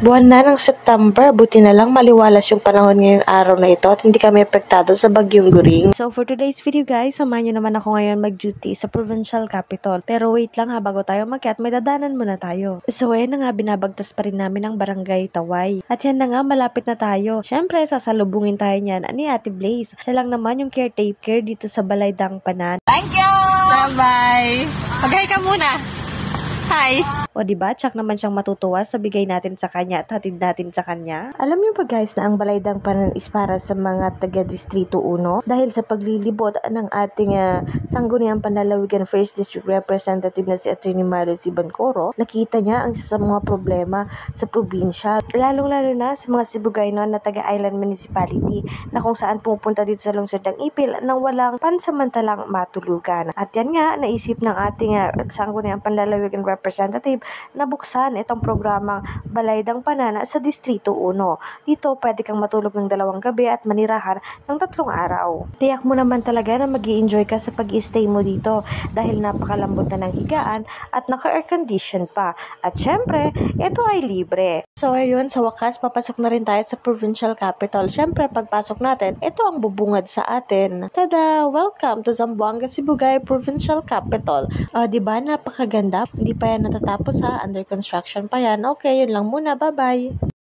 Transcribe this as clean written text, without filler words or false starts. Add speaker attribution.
Speaker 1: Buwan na ng September, buti na lang maliwalas yung panahon ngayong araw na ito at hindi kami apektado sa bagyong Guring. So for today's video guys, samahan nyo naman ako ngayon mag-duty sa provincial capital. Pero wait lang ha, bago tayo makyat, may dadanan muna tayo. So ayan na nga, binabagtas pa rin namin ang barangay Taway. At yan na nga, malapit na tayo. Syempre, sasalubungin tayo niyan ni Ate Blaze. Siya lang naman yung caretaker dito sa Balay Dangpanan.
Speaker 2: Thank you! Bye-bye! Mag-hi ka muna! Hi!
Speaker 1: O diba, tsak naman siyang matutuwa sa bigay natin sa kanya at hatid natin sa kanya. Alam niyo ba guys na ang Balay Dangpanan is para sa mga taga-Distrito 1 dahil sa paglilibot ng ating Sangguniang Panlalawigan 1st District Representative na si Atty. Mario Sibancoro, nakita niya ang isa sa mga problema sa probinsya. Lalong-lalo na sa mga Sibugaynon na taga-Island Municipality na kung saan pupunta dito sa lungsod ng Ipil nang walang pansamantalang matulugan. At yan nga, naisip ng ating Sangguniang Panlalawigan Representative na buksan itong programang Balay Dangpanan sa Distrito 1. Dito pwede kang matulog ng 2 gabi at manirahan ng 3 araw. Tiyak mo naman talaga na mag-i-enjoy ka sa pag-i-stay mo dito dahil napakalambot na ng higaan at naka-air condition pa. At syempre, ito ay libre. So ayun, sa wakas papasok na rin tayo sa provincial capital. Syempre, pagpasok natin, ito ang bubungad sa atin. Tada! Welcome to Zamboanga, Sibugay Provincial Capital. Diba, napakaganda. Hindi pa yan natatapos ha, under construction pa yan. Okay, yun lang muna. Bye-bye!